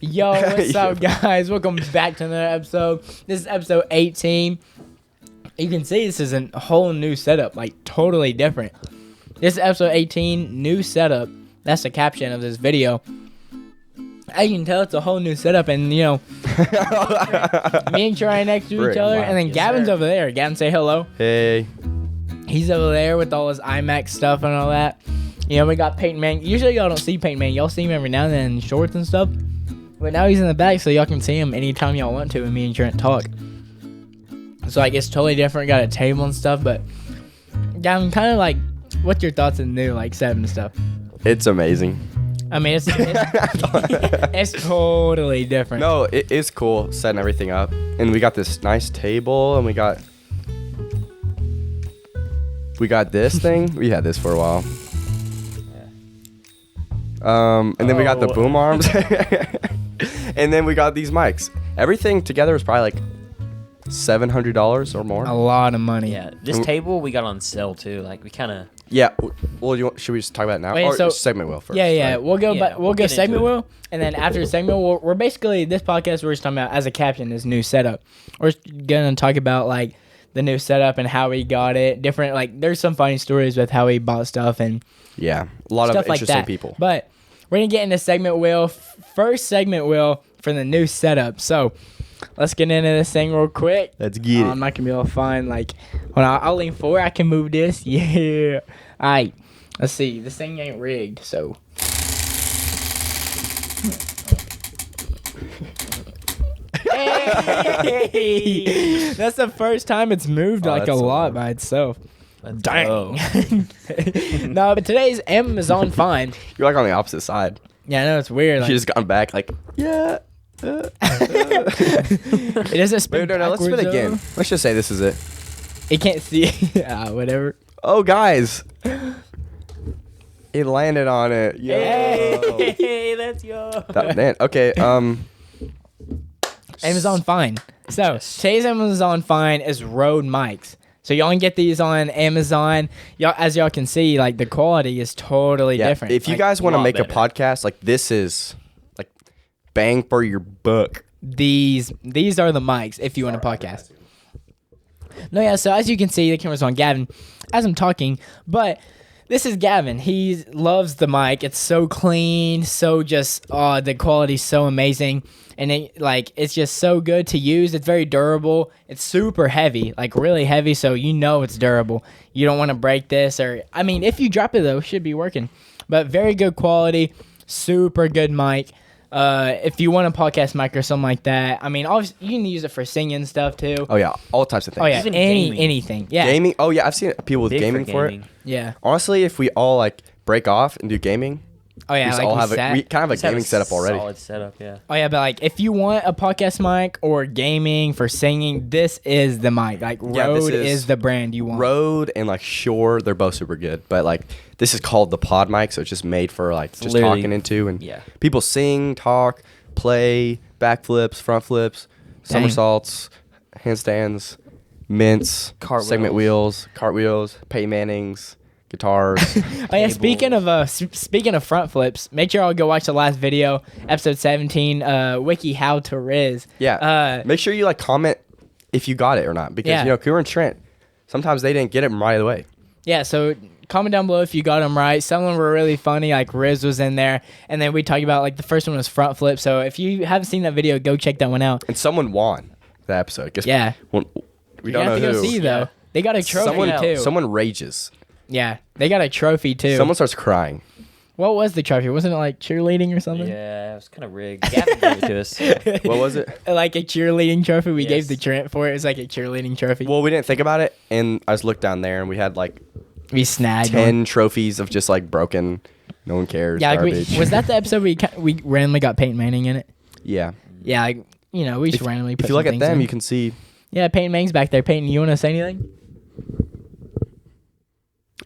Yo, what's up, guys? Welcome back to another episode. This is episode 18. You can see this is a whole new setup, like totally different. This is episode 18, new setup. That's the caption of this video. As you can tell, it's a whole new setup, and me and Troy next to each other, and then Gavin's over there. Gavin, say hello. Hey. He's over there with all his IMAX stuff and all that. We got Peyton Man. Usually y'all don't see Peyton Man. Y'all see him every now and then in shorts and stuff. But now he's in the back, so y'all can see him anytime y'all want to, and me and Trent talk. So like it's totally different. Got a table and stuff, but Gavin, kind of like, what's your thoughts on the new like setup and stuff? It's amazing. I mean, it's totally different. No, it is cool setting everything up. And we got this nice table, and we got this thing. We had this for a while. And then we got the boom arms. And then we got these mics. Everything together is probably like $700 or more. A lot of money. Yeah, this table we got on sale too. Like we kind of. Yeah. Well, should we just talk about it now? Wait, or so segment wheel first? Yeah. Right? We'll go. We'll go segment into it. wheel, and then after the segment wheel, we're basically this podcast. We're just talking about as a caption this new setup. We're gonna talk about like the new setup and how we got it. Different like there's some funny stories with how we bought stuff and Yeah, a lot stuff of like interesting that. people. But we're gonna get into segment wheel. First segment wheel for the new setup. So let's get into this thing real quick. Let's get it. I'm not gonna be able to find like. Hold on, I'll lean forward. I can move this. Yeah. All right. Let's see. This thing ain't rigged, so. Hey! That's the first time it's moved like a that's so lot weird. by itself. Let's Dang. go. No, but today's Amazon Fine. You're like on the opposite side. Yeah, I know it's weird. Like, You just gone back like, yeah. it doesn't spin Wait, no, let's spin backwards, again. though. Let's just say this is it. It can't see. Whatever. Oh, guys. It landed on it. Yo. Hey, that's yo. Man, okay, Amazon Fine. So today's Amazon Fine is Rode mics. So y'all can get these on Amazon. Y'all, as y'all can see, like the quality is totally yeah, different. if you Like, guys want to lot make a better. podcast, like this is like bang for your buck. these are the mics if you want a podcast. No, yeah. So as you can see, the camera's on Gavin as I'm talking, but this is Gavin. He loves the mic. It's so clean, so just the quality's so amazing, and it's just so good to use. It's very durable. It's super heavy, like really heavy, so you know it's durable. You don't want to break this, or I mean, if you drop it though, it should be working. But very good quality, super good mic. If you want a podcast mic or something like that, I mean, obviously you can use it for singing stuff too. Oh yeah, all types of things. Oh yeah, Even gaming. anything. Yeah, Gaming. Oh yeah, I've seen people with Big gaming for it. gaming. yeah. Honestly, if we all like break off and do gaming, Oh yeah, we just like all we have sat- we kind of have a Just have gaming setup already. Solid setup, yeah. Oh yeah, but like if you want a podcast mic or gaming for singing, this is the mic. Like Yeah, this Rode is is the brand you want. Rode and like Shure, they're both super good, but like this is called the pod mic, so it's just made for like just literally- talking into and yeah. people sing, talk, play, backflips, front flips, Dang. somersaults, handstands, mints, Cartwheels. segment wheels, cartwheels, Peyton Mannings, guitars. Oh yeah, speaking of front flips, make sure y'all go watch the last video, episode 17, wiki how to riz. Yeah. Make sure you like comment if you got it or not, because Yeah. Kura and Trent, sometimes they didn't get it right away. Yeah, so comment down below if you got them right. Some of them were really funny, like Riz was in there, and then we talked about like the first one was front flip. So if you haven't seen that video, go check that one out. And someone won that episode. Guess Yeah. we You don't know have to who. go see though. Yeah. They got a trophy too. Someone rages. Yeah, they got a trophy too. Someone starts crying. What was the trophy? Wasn't it like cheerleading or something? Yeah, it was kind of rigged. Gavin gave it to us. So. What was it? Like a cheerleading trophy. We gave Yes. the Trent for it. It was like a cheerleading trophy. Well, we didn't think about it, and I just looked down there, and we had like We snagged 10 one. trophies of just like broken. No one cares. Yeah, like garbage. was that the episode we randomly got Peyton Manning in it? Yeah. Yeah, like, we just randomly put If you look some at things them, in. you can see. Yeah, Peyton Manning's back there. Peyton, you want to say anything?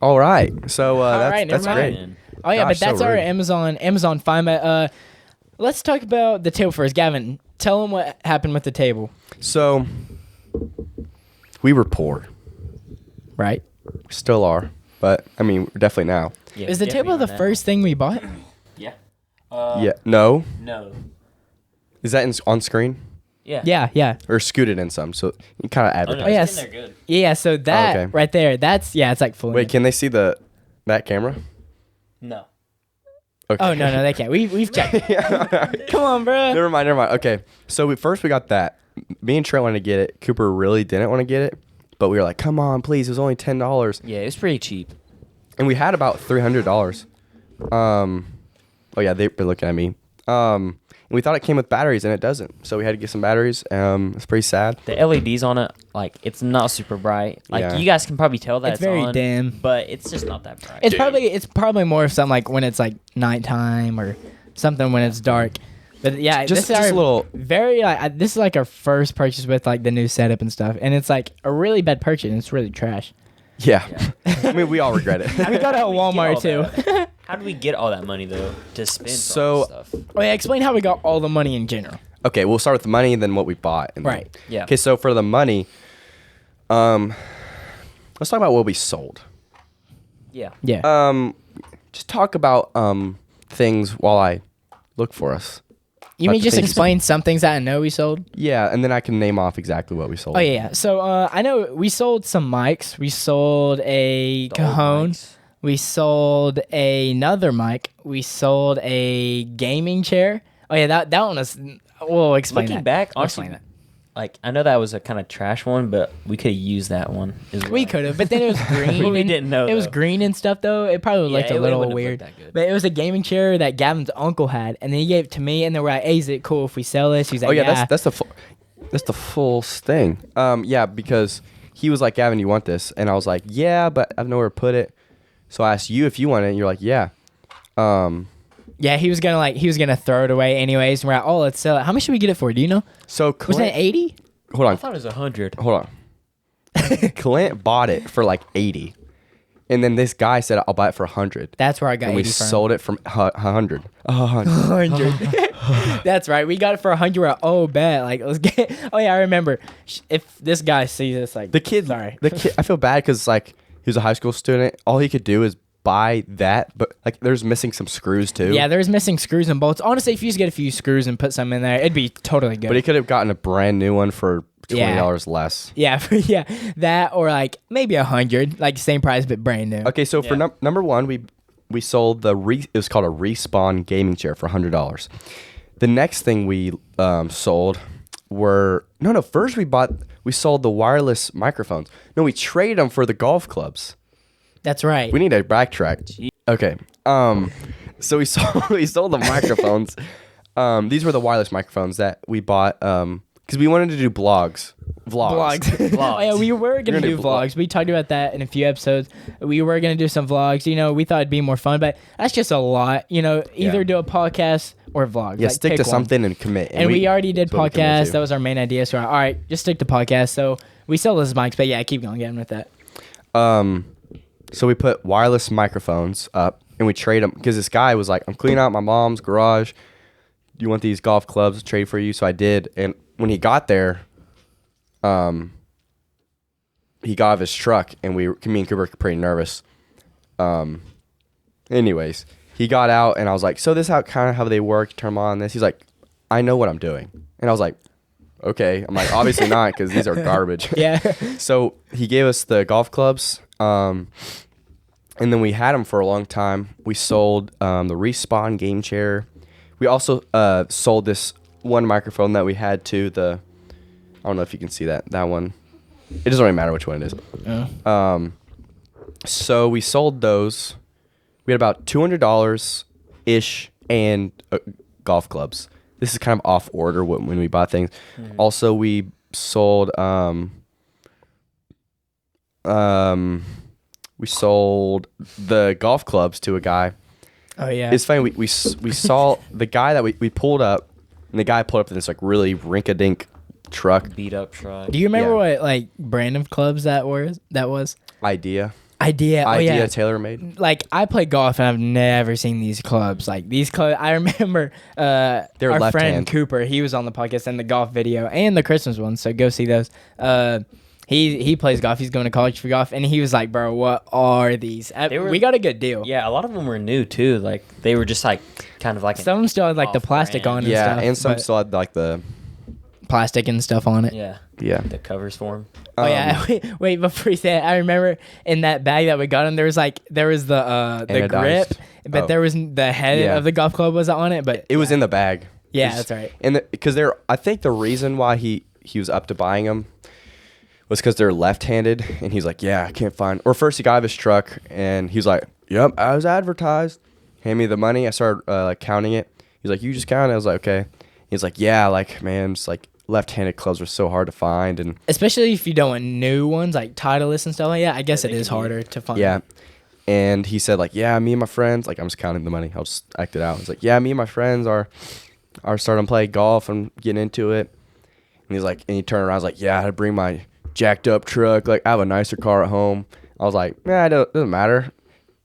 All right. So right, that's never great. mind. Oh yeah, Gosh, but so that's our rude. Amazon Fine. Let's talk about the table first. Gavin, tell them what happened with the table. So we were poor. Right. We still are, but I mean, we're definitely now. Yeah, Is the definitely table the on that. first thing we bought? Yeah. Yeah. No. No. Is that on screen Yeah. or scooted in some? So you kind of Oh, advertise. no, Oh, it's yes. in there good. Yeah, so that okay. right there, that's it's like full. Wait, can they see that camera? No. Okay. Oh no, they can't. We've checked. Come on, bro. Never mind. Okay, so we got that. Me and Trent wanted to get it. Cooper really didn't want to get it, but we were like, "Come on, please! It was only $10." Yeah, it was pretty cheap. And we had about $300. Oh yeah, they're looking at me. And we thought it came with batteries, and it doesn't. So we had to get some batteries. It's pretty sad. The LEDs on it, like, it's not super bright. Like, Yeah. you guys can probably tell that It's very on, dim. but it's just not that bright. It's probably more of something like when it's like nighttime or something when it's dark. But yeah, Just this is a little. very like this is like our first purchase with like the new setup and stuff, and it's like a really bad purchase. And it's really trash. Yeah. I mean, we all regret it. We got it at How did we Walmart get all too. that? How do we get all that money though to spend So- for all this stuff? Oh yeah, explain how we got all the money in general. Okay, we'll start with the money and then what we bought. And Right. Yeah. Okay, so for the money, let's talk about what we sold. Yeah. Yeah. Just talk about things while I look for us. you like mean the just things- explain some things that I know we sold? Yeah, and then I can name off exactly what we sold. Oh yeah. So I know we sold some mics. We sold a The old cajon. mics. We sold another mic. We sold a gaming chair. Oh yeah, that one was. We'll explain Looking that. back, We'll honestly, explain that. like, I know that was a kind of trash one, but we could have used that one as well. We could have, but then it was green. But we and didn't know, It was though. green and stuff though. It probably Yeah, looked it a little wouldn't have weird. looked that good. But it was a gaming chair that Gavin's uncle had, and then he gave it to me, and then we're like, "Hey, is it cool if we sell this?" He's like, Oh yeah, that's the full thing. Yeah, because he was like, Gavin, you want this? And I was like, yeah, but I don't know where to put it. So I asked you if you want it, and you're like, yeah. Yeah, he was gonna throw it away anyways. And we're like, "Oh, let's sell it. How much should we get it for? Do you know? So Was it Clint, 80? hold I on, thought it was 100. hold on. Clint bought it for like 80, and then this guy said, I'll buy it for 100. That's where I got And we 80 from. sold it from 100. 100. That's right. We got it for 100. We're like, oh, bet. Like, let's get. Oh yeah, I remember. If this guy sees this, like, The kid, Sorry. the kid. I feel bad because like he was a high school student. All he could do is buy that, but like there's missing some screws too. Yeah, there's missing screws and bolts. Honestly, if you just get a few screws and put some in there, it'd be totally good. But he could have gotten a brand new one for $20 less. yeah, yeah, that or like maybe 100, like same price but brand new. Okay, so for Yeah. number one, we sold it was called a Respawn gaming chair for $100. The next thing we sold were first we sold the wireless microphones. No, we traded them for the golf clubs. That's right. We need to backtrack. Okay. So we sold the microphones. These were the wireless microphones that we bought because we wanted to do vlogs. Vlogs. Oh yeah, we were gonna gonna do do vlogs. We talked about that in a few episodes. We were gonna do some vlogs. You know, we thought it'd be more fun, but that's just a lot. You know, either Yeah. do a podcast or vlogs. Yeah, Like, stick pick to one. something and commit. And we already did that's what we committed podcasts. to. That was our main idea. So we're like, all right, just stick to podcasts. So we sell those mics, but yeah, keep going, getting with that. So we put wireless microphones up and we trade them because this guy was like, I'm cleaning out my mom's garage. Do you want these golf clubs to trade for you? So I did. And when he got there, he got out of his truck and me and Cooper were pretty nervous. Anyways, he got out and I was like, so this is how they work. Turn them on this. He's like, I know what I'm doing. And I was like, okay. I'm like, obviously not because these are garbage. Yeah. So he gave us the golf clubs, and then we had them for a long time. We sold the Respawn game chair. We also sold this one microphone that we had to I don't know if you can see that one. It doesn't really matter which one it is. So we sold those. We had about $200 ish and golf clubs. This is kind of off order when we bought things. Also, we sold the golf clubs to a guy. Oh yeah. It's funny. We saw the guy that we pulled up, and the guy pulled up in this like really rink-a-dink truck. Beat up truck. Do you remember Yeah. what like brand of clubs that was? Idea Idea. Oh yeah. TaylorMade. Like I play golf and I've never seen these clubs. Like these clubs, I remember They're our left friend hand. Cooper. He was on the podcast and the golf video and the Christmas one. So go see those. he plays golf. He's going to college for golf, and he was like, "Bro, what are these?" We got a good deal. Yeah, a lot of them were new too. Like they were just like kind of like Some of them still had like the plastic on and Yeah, stuff. and some but still had like the plastic and stuff on it. yeah the covers for them. Oh yeah, wait, before you say it, I remember in that bag that we got him, there was the grip, Anodized. but there was the head of the golf club was on it, but It was in the bag. yeah, that's right. And because I think the reason why he was up to buying them was because they're left-handed, and he's like, yeah, I can't find. Or first he got out of his truck, and he's like, yep, I was advertised. Hand me the money. I started like counting it. He's like, you just count it. I was like, okay. He's like, yeah, like man, it's like left-handed clubs are so hard to find, and Especially if you don't want new ones like Titleist and stuff like that. I guess it is harder to find. yeah. And he said like, yeah, me and my friends, like I'm just counting the money. I'll just act it out. He's like, yeah, me and my friends are starting to play golf and getting into it. And he's like, and he turned around, I was like, yeah, I had to bring my jacked up truck. Like I have a nicer car at home. I was like, nah, it doesn't matter.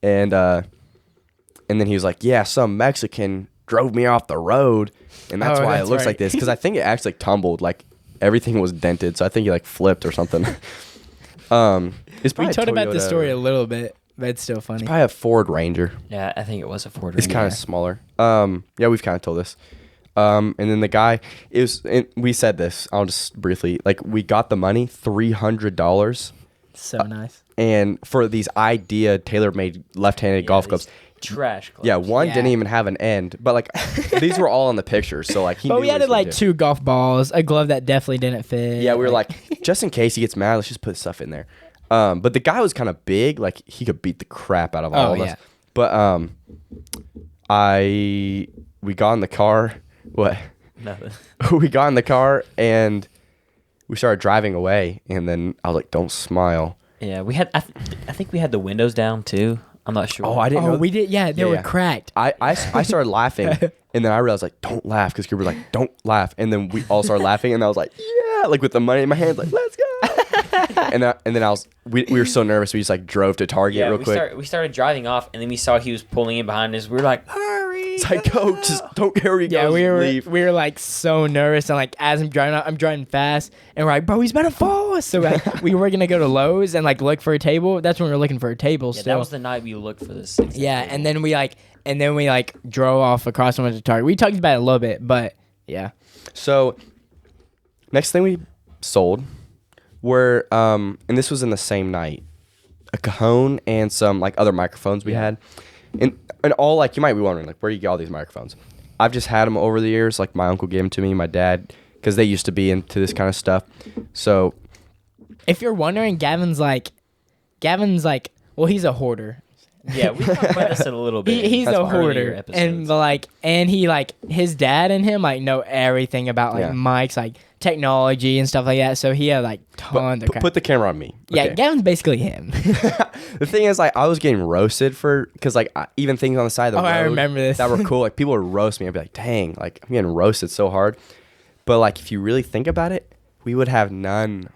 And then he was like, yeah, some Mexican drove me off the road, and that's why it looks right. like this. Because I think it actually tumbled, like everything was dented. So I think he like flipped or something. It's We probably told about the Toyota. story a little bit, but it's still funny. Probably a Ford Ranger. Yeah, I think it was a Ford. It's kind of smaller. Yeah, we've kind of told this. And then the guy we said this. I'll just briefly, like, we got the money, $300, So nice. and for these idea tailor-made left-handed golf clubs. Trash clubs. Yeah, one Yeah. didn't even have an end, but like these were all in the picture, so like he. But knew we what he added was gonna like do. 2 golf balls, a glove that definitely didn't fit. Yeah, we were like, just in case he gets mad, let's just put stuff in there. But the guy was kind of big, like he could beat the crap out of all of us. yeah. But we got in the car. What? Nothing. We got in the car and we started driving away, and then I was like, "Don't smile." Yeah, we had. I think we had the windows down too. I'm not sure. Oh, I didn't know. Oh, we did. Yeah, they were yeah. cracked. I started laughing, and then I realized like, "Don't laugh," because Cooper was like, "Don't laugh," and then we all started laughing, and I was like, "Yeah!" Like with the money in my hand, like, "Let's go!" and then we were so nervous, we just like drove to Target Yeah, real quick. we started driving off, and then we saw he was pulling in behind us. We were like, hurry! It's like, go, just don't care where you Yeah, go. we were like so nervous, and like as I'm driving fast, and we're like, bro, he's about to follow us. So like, we were gonna go to Lowe's and like look for a table. That's when we were looking for a table. Yeah, still. that was the night we looked for this. Yeah, and then we drove off across and went to Target. We talked about it a little bit, but yeah. So, next thing we sold were, and this was in the same night, a cajon and some like other microphones we had. And all, like, you might be wondering, like, where do you get all these microphones? I've just had them over the years. Like, my uncle gave them to me, my dad, because they used to be into this kind of stuff. So, If you're wondering, Gavin's like, well, he's a hoarder. Yeah, we talked about this a little bit. He's That's a fine. hoarder, Episodes. and he his dad and him know everything about Yeah. mics, like technology and stuff like that. So he had like tons of crap. put the camera on me. Yeah, Okay. Gavin's basically him. The thing is, like, I was getting roasted because, like, even things on the side of the road I remember this. that were cool. Like, people would roast me. I'd be like, dang, like, I'm getting roasted so hard. But, like, if you really think about it, we would have none.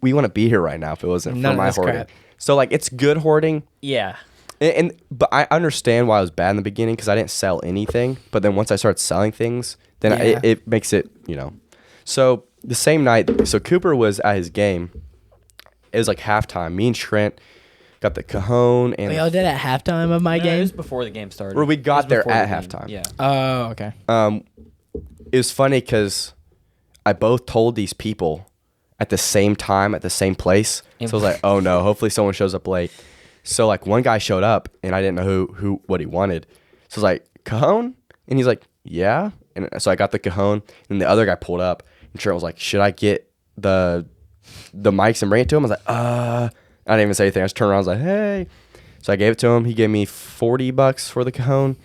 We wouldn't be here right now if it wasn't None for of my this hoarding. crap. So, like, it's good hoarding. Yeah. But I understand why it was bad in the beginning because I didn't sell anything. But then once I started selling things, then Yeah. it makes it, So the same night, so Cooper was at his game. It was like halftime. Me and Trent got the cajon and We all did at halftime of my No, it game. was before the game started. Well, we got It was there before at the game. halftime. Yeah. Oh, okay. it was funny because I both told these people at the same time at the same place. So I was like, oh no, hopefully someone shows up late. So like one guy showed up and I didn't know what he wanted. So I was like, cajon? And he's like, yeah. And so I got the cajon and the other guy pulled up and Trent was like, should I get the mics and bring it to him? I was like, I didn't even say anything. I just turned around. I was like, hey. So I gave it to him. He gave me $40 for the cajon.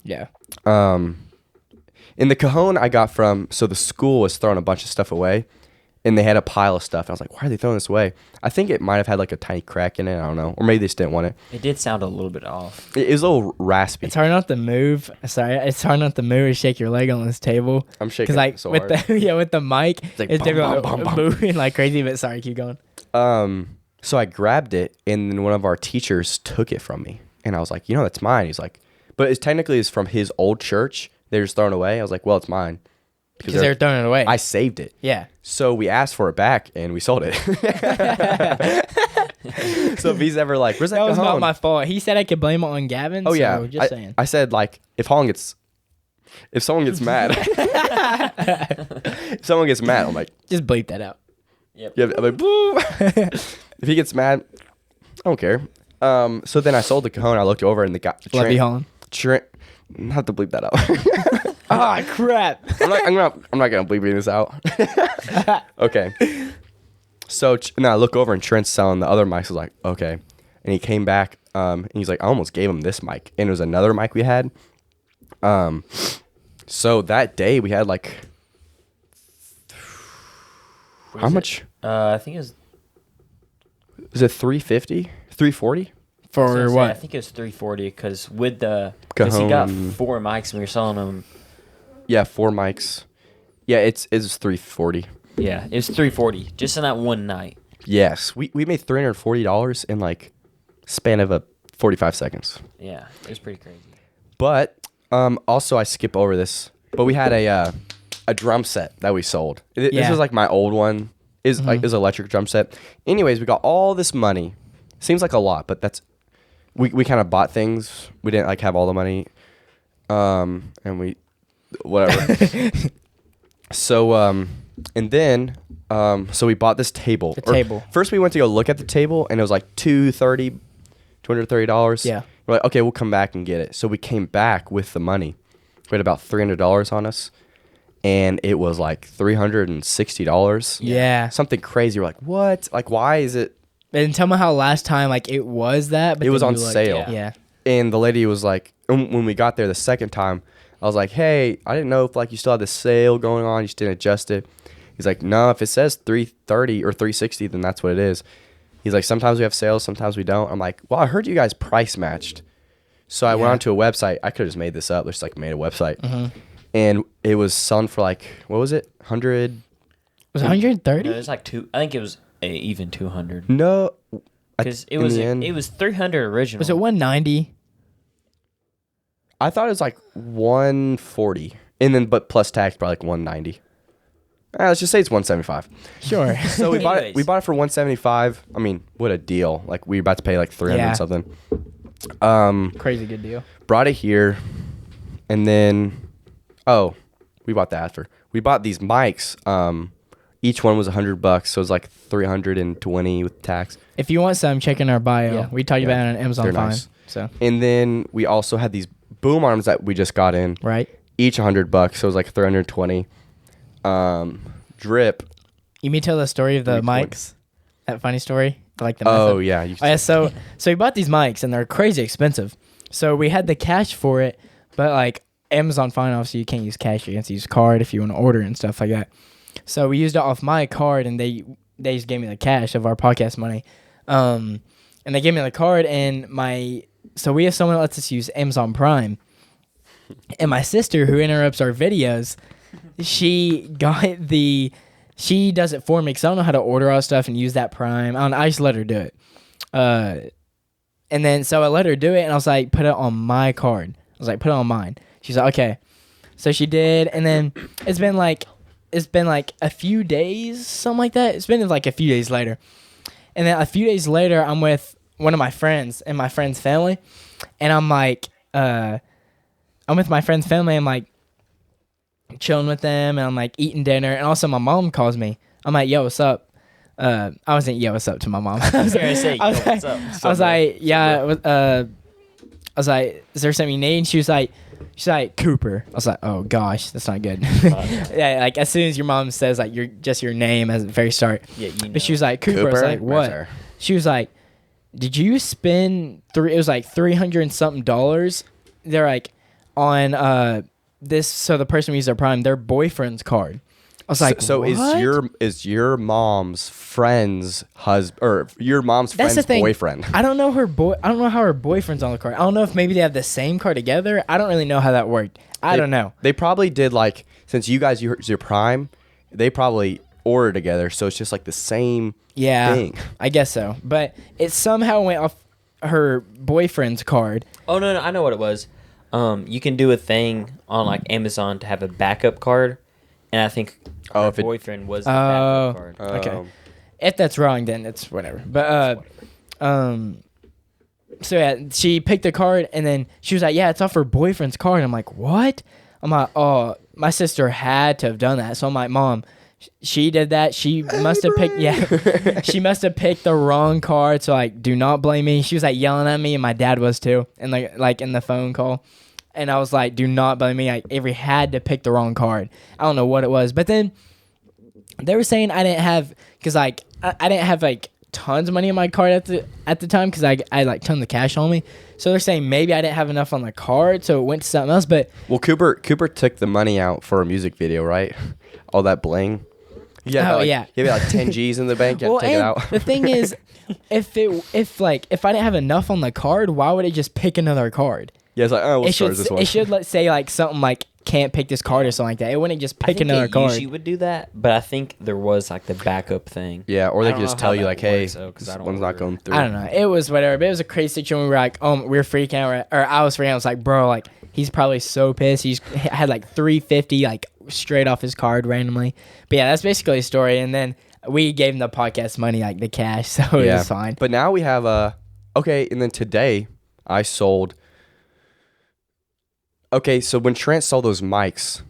Yeah. In the cajon I got so the school was throwing a bunch of stuff away and they had a pile of stuff. I was like, why are they throwing this away? I think it might have had like a tiny crack in it. I don't know. Or maybe they just didn't want it. It did sound a little bit off. It was a little raspy. It's hard not to move. Sorry, it's hard not to move or shake your leg on this table. I'm shaking like so with hard. with the mic, like it's bum, different, bum, bum, bum. moving like crazy. But sorry, keep going. So I grabbed it and then one of our teachers took it from me. And I was like, that's mine. He's like, but it's technically from his old church. They're just throwing it away. I was like, well, it's mine. Because they're throwing it away. I saved it. Yeah. So we asked for it back and we sold it. So if he's ever like, where's that That was not cajon? my fault. He said I could blame it on Gavin. Oh so yeah. Just saying. I said like if someone gets mad, if someone gets mad, I'm like, Just bleep that out. yeah, I'm like, boo. If he gets mad, I don't care. So then I sold the cajon. I looked over and the guy, Levy Holland. Have to bleep that out. Ah, crap. I'm not gonna bleep this out. Okay. So now I look over and Trent's selling the other mics. I was like, okay. And he came back and he's like, I almost gave him this mic. And it was another mic we had. So that day we had like how much? I think it was. Was it 350? 340? For what? I think it was 340 because he got 4 mics and we were selling them. Yeah, 4 mics. Yeah, it's 340. Yeah, it was 340 just in that one night. Yes, we made $340 in like span of 45 seconds. Yeah, it was pretty crazy. But also I skip over this. But we had a drum set that we sold. This is like my old one. Is electric drum set. Anyways, we got all this money. Seems like a lot, but that's we kind of bought things. We didn't like have all the money. And we whatever. So and then so we bought this table. First we went to go look at the table and it was like $230. Yeah. We're like, okay, we'll come back and get it. So we came back with the money. We had about $300 on us. And it was like $360. Yeah. Something crazy. We're like, what? Like, why is it? And tell me how last time like it was that. But It was then on you, like, sale. Yeah. And the lady was like, when we got there the second time, I was like, hey, I didn't know if like you still had this sale going on. You just didn't adjust it. He's like, no, if it says 330 or 360, then that's what it is. He's like, sometimes we have sales, sometimes we don't. I'm like, well, I heard you guys price matched. So I went onto a website. I could have just made this up. Just like made a website. Mm-hmm. And it was selling for like, what was it? 100? Was it 130? No, it was like I think it was even 200. No. Because it was 300 original. Was it 190? I thought it was like 140. And then, but plus tax, probably like 190. Let's just say it's 175. Sure. So we bought it for 175. I mean, what a deal. Like we were about to pay like 300 something. Crazy good deal. Brought it here. And then, we bought that after. We bought these mics. Each one was $100, so it was like 320 with tax. If you want some, check in our bio. Yeah. We talked about it on Amazon They're Prime. nice. So And then we also had these boom arms that we just got in. right. Each $100, so it was like 320. Drip. You may tell the story of the 320. mics. That funny story. Like the Oh method. yeah. Oh, yeah, so we bought these mics and they're crazy expensive. So we had the cash for it, but like Amazon Fine, obviously you can't use cash. You have to use card if you want to order and stuff like that. So we used it off my card and they just gave me the cash of our podcast money. And they gave me the card and so we have someone that lets us use Amazon Prime. And my sister, who interrupts our videos, she does it for me because I don't know how to order all stuff and use that Prime. I just let her do it. And then so I let her do it and I was like, put it on my card. I was like, put it on mine. She's like, okay. So she did, and then it's been like a few days, something like that. It's been like a few days later. And then a few days later, I'm with one of my friends and my friend's family. And I'm like, I'm with my friend's family. I'm like chilling with them and I'm like eating dinner. And also my mom calls me. I'm like, yo, what's up? I wasn't yo, what's up to my mom. I was like, is there something you need? And she's like, Cooper. I was like, oh gosh, that's not good. Yeah, like as soon as your mom says like your name at the very start. Yeah, you know. But she was like, Cooper. I was like, what? Right. She was like, did you spend it was like $300 and something. They're like on this, so the person who used their Prime, their boyfriend's card. I was like, so what? is your mom's friend's husband or your mom's That's friend's the thing. boyfriend? I don't know I don't know how her boyfriend's on the card. I don't know if maybe they have the same card together. I don't really know how that worked. I don't know. They probably did, like, since you guys use your Prime, they probably ordered together, so it's just like the same thing. I guess so. But it somehow went off her boyfriend's card. Oh no, I know what it was. You can do a thing on like Amazon to have a backup card. and I think Oh, her if it- boyfriend was the Oh. backup card. Okay. If that's wrong, then it's whatever. But so yeah, she picked the card and then she was like, "Yeah, it's off her boyfriend's card." I'm like, "What?" I'm like, "Oh, my sister had to have done that." So I'm like, "Mom, she did that. She must have picked she must have picked the wrong card. So like, do not blame me." She was like yelling at me, and my dad was too, and like in the phone call. And I was like, "Do not blame me. Like, Avery had to pick the wrong card. I don't know what it was." But then they were saying I didn't have, because like I didn't have like tons of money in my card at the time, because I like tons of cash on me. So they're saying maybe I didn't have enough on the card, so it went to something else. But Well, Cooper took the money out for a music video, right? All that bling. Yeah. yeah. You had like 10 G's in the bank. You had to take it and out. the thing is, if I didn't have enough on the card, why would it just pick another card? Yeah, it's like, oh, we'll It start should this one. it should let's say like something like can't pick this card or something like that. It wouldn't just I pick think another it card. usually would do that, but I think there was like the backup thing. Yeah, or I they don't could just know tell how you that like, hey, works, though, 'cause I this don't one's not remember. going through. I don't know. It was whatever. But it was a crazy situation. We were like, we were freaking out, or I was freaking out. I was like, bro, like he's probably so pissed. He had like 350 like straight off his card randomly. But yeah, that's basically the story. And then we gave him the podcast money, like the cash, so it was fine. But now we have okay, and then today I sold. Okay, so when Trent sold those mics,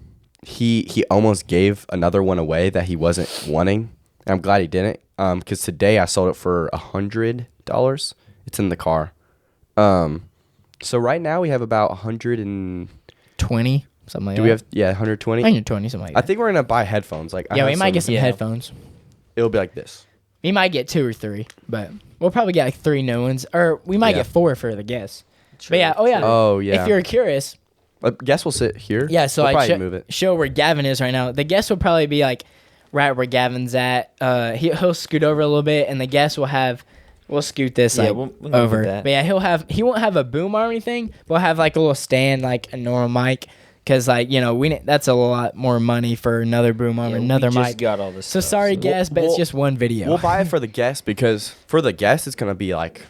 he almost gave another one away that he wasn't wanting. And I'm glad he didn't. Because today I sold it for $100. It's in the car. So right now we have about 100 and 20, something like do that. we have 120? 120, something like I that. think we're gonna buy headphones. Like I Yeah, have we might get some yeah. headphones. It'll be like this. We might get 2 or 3, but we'll probably get like 3 new ones, or we might Yeah. get 4 for the guests. But yeah, oh yeah. Oh yeah. If you're curious, I guess we'll sit here. yeah. So we'll I probably move it. show where Gavin is right now. The guest will probably be like right where Gavin's at. He'll scoot over a little bit, and the guest will have. We'll scoot this Yeah, like we'll move over. that. But yeah, he won't have a boom or anything. We'll have like a little stand, like a normal mic, because like that's a lot more money for another boom arm, Yeah, another we mic. just got all this So stuff, sorry, so- guest, but it's we'll- just one video. We'll buy it for the guest because for the guest it's gonna be like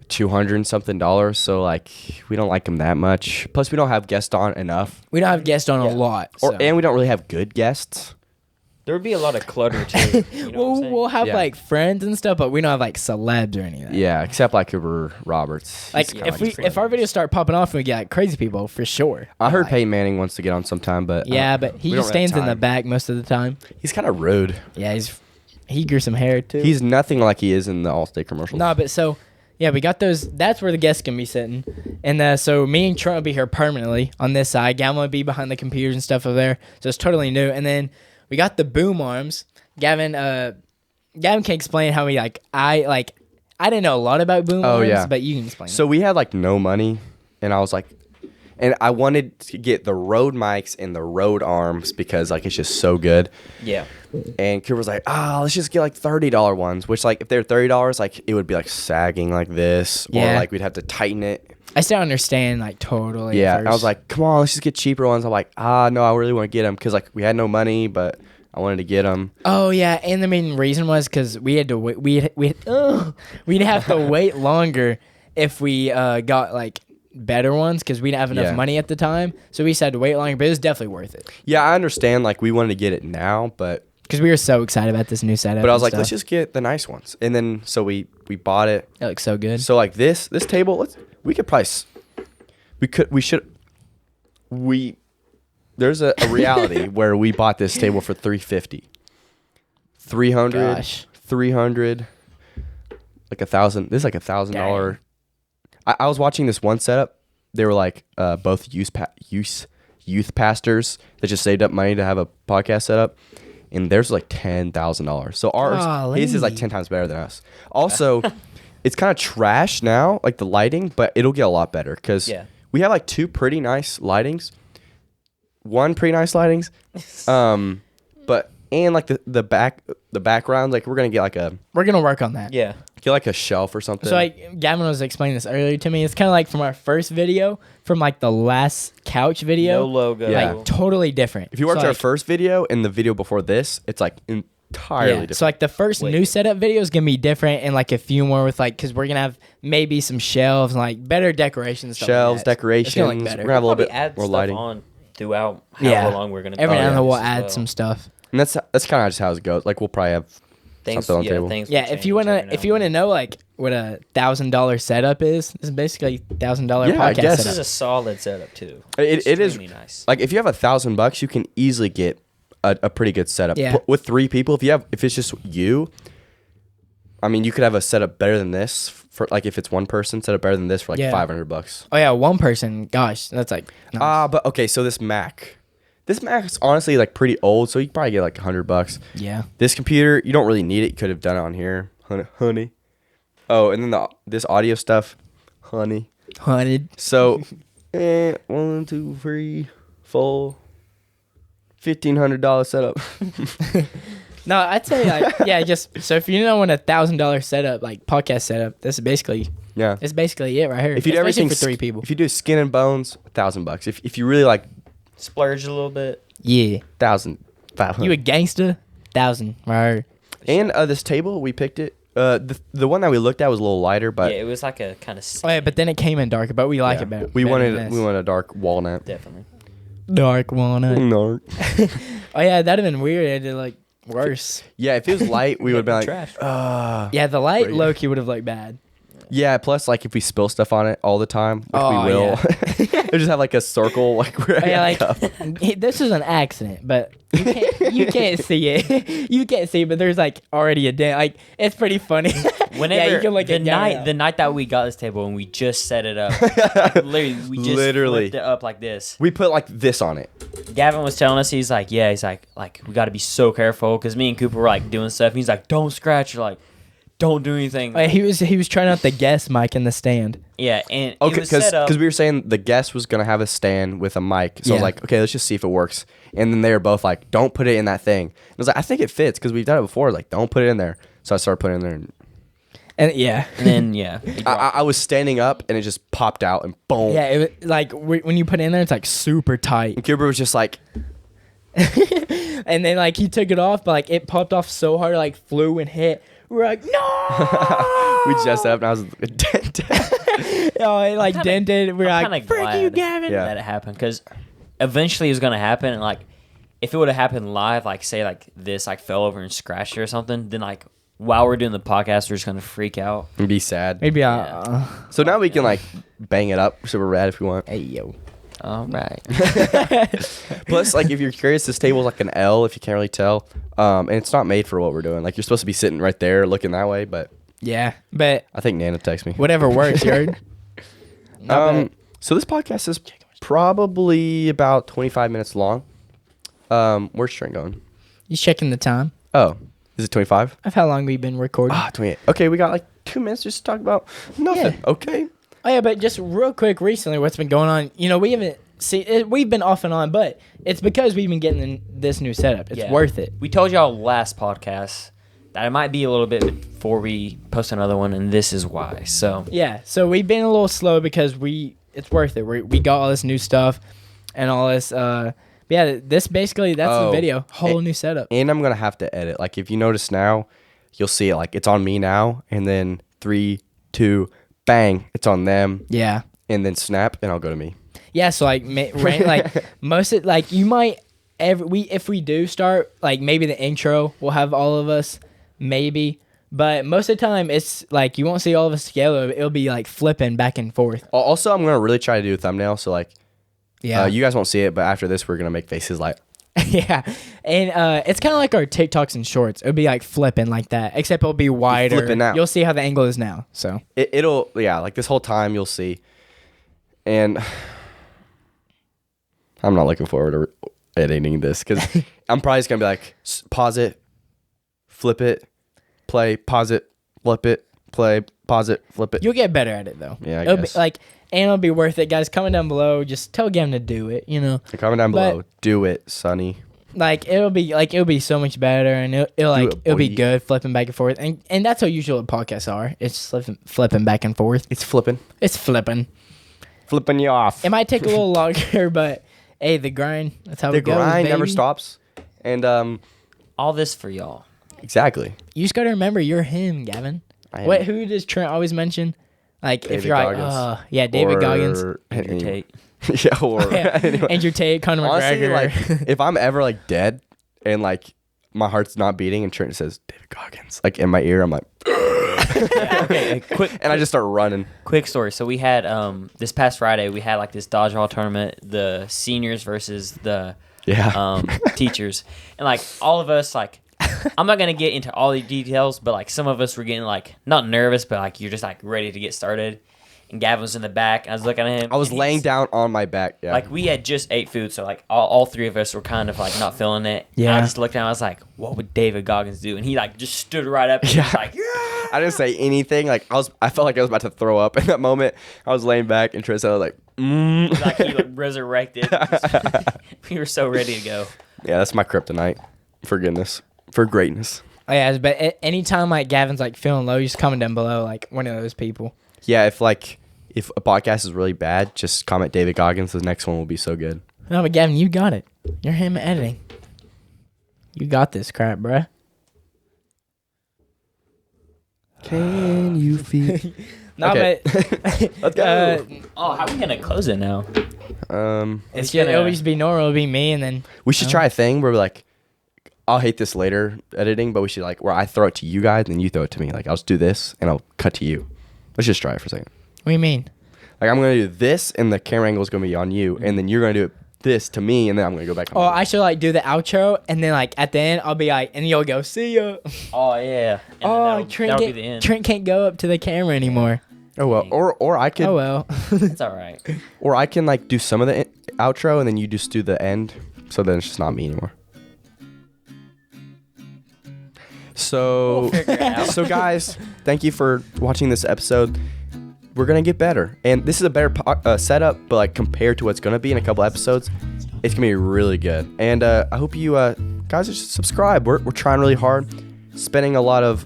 $200 and something. So like we don't like them that much. Plus we don't have guests on enough, We don't have guests on a lot. and we don't really have good guests. There would be a lot of clutter too. You know what I'm saying? we'll have Yeah. like friends and stuff, but we don't have like celebs or anything. Yeah, except like Cooper Roberts. Like He's kinda if our videos start popping off and we get like crazy people, for sure. I heard Like, Peyton Manning wants to get on sometime, but Yeah, but he we just don't have stands in the time. back most of the time. He's kind of rude. Yeah, he grew some hair too. He's nothing like he is in the Allstate commercials. No, but so yeah, we got those. That's where the guests can be sitting, and so me and Trent will be here permanently on this side. Gavin will be behind the computers and stuff over there, so it's totally new. And then we got the boom arms. Gavin can explain how I didn't know a lot about boom Oh, arms, yeah. but you can explain. So we had like no money, and I was like, and I wanted to get the Rode mics and the Rode arms because like it's just so good. Yeah. And Cooper was like, let's just get like $30 ones, which like if they're $30, like it would be like sagging like this, or Yeah. like we'd have to tighten it. I still understand like totally. Yeah, at and I was first. like, come on, let's just get cheaper ones. I'm like, no, I really want to get them because like we had no money, but I wanted to get them. Oh yeah, and the main reason was because we had to wait. We'd have to wait longer if we got like better ones because we didn't have enough Yeah. money at the time. So we just had to wait longer, but it was definitely worth it Yeah, I understand. Like we wanted to get it now, but because we were so excited about this new setup. I was and like, stuff. let's just get the nice ones. And then so we bought it. It looks so good. So like this table, we could probably there's a reality where we bought this table for $350. 300, Gosh. 300, like $1,000. This is like $1,000. I was watching this one setup. They were like both youth pastors that just saved up money to have a podcast set up. And theirs was like $10,000. So his is like Golly. 10 times better than us. Also, it's kind of trash now, like the lighting, but it'll get a lot better because Yeah. we have like 2 pretty nice lightings. 1 pretty nice lightings. But and like the background, like we're gonna get We're gonna work on that. Yeah. a shelf or something. So like Gavin was explaining this earlier to me. It's kind of like from our first video, from like the last couch video. No logo. Yeah. Like totally different. if you watch So, our like, first video and the video before this, it's like entirely different. So like the first Wait. new setup video is gonna be different, and like a few more with like because we're gonna have maybe some shelves and like better decorations. Stuff Shelves, like that. It's decorations. gonna look We're better. gonna have a little Probably bit add more stuff lighting. on throughout Yeah. however long we're gonna. Every do now and then this we'll as add well. some stuff. And that's kind of just how it goes. Like we'll probably have Things, something on the table. things will Yeah, if you change wanna every now if you and wanna know like what a $1,000 setup is, this is basically $1,000 Yeah, I podcast guess. This is setup. a solid setup too. It is Extremely nice. like if you have $1,000, you can easily get a pretty good setup. Yeah. With 3 people, if it's just you, I mean, you could have a setup better than this for like if it's one person, setup better than this for like Yeah. $500. Oh yeah, one person. Gosh, that's like nice. But okay, so this Mac's honestly like pretty old, so you could probably get like $100. yeah. This computer, you don't really need it. You could have done it on here, honey. Oh, and then this audio stuff, honey. 100. So, 1, 2, 3, 4, $1,500 setup. No, I'd say like yeah, just so if you know what a $1,000 setup, like podcast setup, this is basically Yeah. it's basically it right here. If you do Especially everything for 3 people. if you do skin and bones, $1,000. If you really like Splurge a little bit. Yeah. 1,500. You a gangster? 1,000 right here. And this table, we picked it. The one that we looked at was a little lighter, but Yeah, it was like a kind of. Oh yeah, but then it came in darker, but we like yeah, it better. we better wanted than we this. wanted a dark walnut. Definitely. dark walnut. No. Oh yeah, that'd have been weird. It'd like worse. Yeah, if it was light, we would have been like, Trash. Yeah, the light Right. low key would have looked bad. yeah. Plus, like if we spill stuff on it all the time, which Oh, we will, it just have like a circle, like we're Oh, yeah, at a cup. like this is an accident, but you can't see it. You can't see it, but there's like already a dent. Like it's pretty funny. Whenever yeah, you can look the at night that we got this table and we just set it up, literally we just Literally. flipped it up like this. We put like this on it. Gavin was telling us, he's like we got to be so careful because me and Cooper were like doing stuff. And he's like, don't scratch, or like, don't do anything. He was trying out the guest mic in the stand. Yeah, and Okay, it was set up. because we were saying the guest was gonna have a stand with a mic, so I was Yeah. like, okay, let's just see if it works. And then they were both like, don't put it in that thing. I was like, I think it fits because we've done it before. Like, don't put it in there. So I started putting it in there. And And yeah. And then yeah, he brought- I was standing up and it just popped out and boom. Yeah, it was, like when you put it in there, it's like super tight. And Cooper was just like, And then like he took it off, but like it popped off so hard, like flew and hit. We're like, no. we just up and I was Oh, it like kinda- dented. We're I'm like, kinda frick you, glad Gavin. Yeah. that it happened because eventually it was gonna happen. And like, if it would have happened live, like say like this, like fell over and scratched it or something, then like while we're doing the podcast, we're just gonna freak out. and be sad. Maybe So now we can like bang it up super rad if we want. hey yo. All right. Plus, like if you're curious, this table's like an L if you can't really tell. And it's not made for what we're doing. Like you're supposed to be sitting right there looking that way, but Yeah, but I think Nana texted me. whatever works, you heard? Not bad. So this podcast is probably about 25 minutes long. Where's Trent going? You checking the time Oh, is it 25? of how long we've been recording? 28. Okay, we got like 2 minutes just to talk about nothing. Yeah. Okay. Oh yeah, but just real quick, recently, what's been going on? You know, we haven't we've been off and on, but it's because we've been getting this new setup. It's Yeah. worth it. We told y'all last podcast that it might be a little bit before we post another one, and this is why. So Yeah, so we've been a little slow because it's worth it. We got all this new stuff and all this. Yeah, this basically that's the Oh, video, whole new setup. And I'm going to have to edit. Like if you notice now, you'll see it like it's on me now. And then 3, 2, bang, it's on them. Yeah, And then snap, and I'll go to me. yeah. So like, like most of like you might if we do start like maybe the intro will have all of us maybe, but most of the time it's like you won't see all of us together. It'll be like flipping back and forth. Also, I'm going to really try to do a thumbnail. So like, Yeah, you guys won't see it, but after this, we're going to make faces like, yeah, and it's kind of like our TikToks and shorts. It'll be like flipping like that, except it'll be wider. flipping out. You'll see how the angle is now. So it'll, yeah, like this whole time you'll see. And I'm not looking forward to editing this because I'm probably just going to be like, pause it, flip it, play, pause it, flip it, play, pause it, flip it. you'll get better at it though. Yeah, I it'll guess. Be, like, and it'll be worth it, guys. Comment down below. Just tell Gavin to do it. You know, Comment down But- below. Do it, Sonny. like it'll be so much better, and it'll be boy. good flipping back and forth, and that's how usual podcasts are. It's flipping back and forth. It's flipping. It's flipping. Flipping you off. It might take a little longer, but hey, the grind. That's how The it goes. grind never baby. stops. And all this for y'all. exactly. You just gotta remember you're him, Gavin. I am. Who does Trent always mention? Like if David you're Goggins. like, yeah, David Goggins. Andrew Tate. Yeah, or anyway. Andrew Tate, Conor Honestly, McGregor. like if I'm ever like dead and like my heart's not beating and Trent says David Goggins like in my ear, I'm like Okay, and I just start running. quick story. So we had this past Friday we had like this dodgeball tournament, the seniors versus the Yeah. teachers, and like all of us like. I'm not gonna get into all the details, but like some of us were getting like not nervous, but like you're just like ready to get started. And Gavin was in the back. And I was looking at him. I was and laying he's- down on my back. Yeah. Like we had just ate food, so like all three of us were kind of like not feeling it. Yeah. And I just looked down. I was like, "What would David Goggins do?" And he like just stood right up. And he was like, "Yeah." I didn't say anything. Like I felt like I was about to throw up in that moment. I was laying back and Trent said, "I was like, Like he like resurrected. We were so ready to go. yeah, that's my kryptonite for goodness, for greatness." Oh, yeah, but anytime like Gavin's like feeling low, just comment down below like one of those people. Yeah, if a podcast is really bad, just comment David Goggins. The next one will be so good. No, but Gavin, you got it. You're him at editing. You got this crap, bruh. Can you feel? No, Okay. but Let's go. Oh, how are we gonna close it now? it's gonna, it'll just be normal. It'll be me, and then We should try a thing where like, I'll hate this later editing, but we should like where I throw it to you guys and then you throw it to me. Like I'll just do this and I'll cut to you. Let's just try it for a second. what do you mean? Like I'm gonna do this and the camera angle is gonna be on you, and then you're gonna do this to me, and then I'm gonna go back on. Oh, you. I should like do the outro, and then like at the end, I'll be like, and you'll go, see ya. Oh yeah. And then Oh, that'll be the end. Trent can't go up to the camera anymore. Oh well, or I could, Oh well. It's all right. or I can like do some of the outro and then you just do the end, so then it's just not me anymore. So, figure it out. so guys, thank you for watching this episode. We're gonna get better, and this is a better setup, but like compared to what's gonna be in a couple episodes, it's gonna be really good. And I hope you guys just subscribe. We're trying really hard, spending a lot of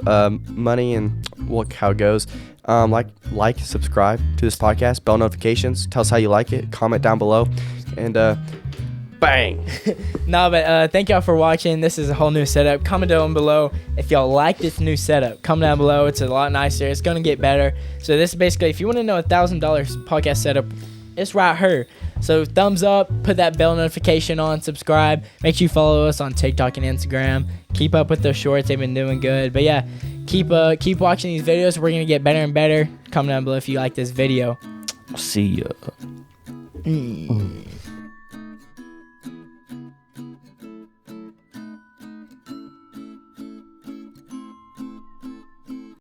money, and look how it goes. Like, subscribe to this podcast, bell notifications. Tell us how you like it. Comment down below, and bang. No, but thank y'all for watching. This is a whole new setup. Comment down below if y'all like this new setup. Comment down below. It's a lot nicer. It's gonna get better. So this is basically, if you want to know $1,000 podcast setup, it's right here. So thumbs up, put that bell notification on, subscribe. Make sure you follow us on TikTok and Instagram. Keep up with those shorts. They've been doing good. But yeah, keep watching these videos. We're gonna get better and better. Comment down below if you like this video. See ya.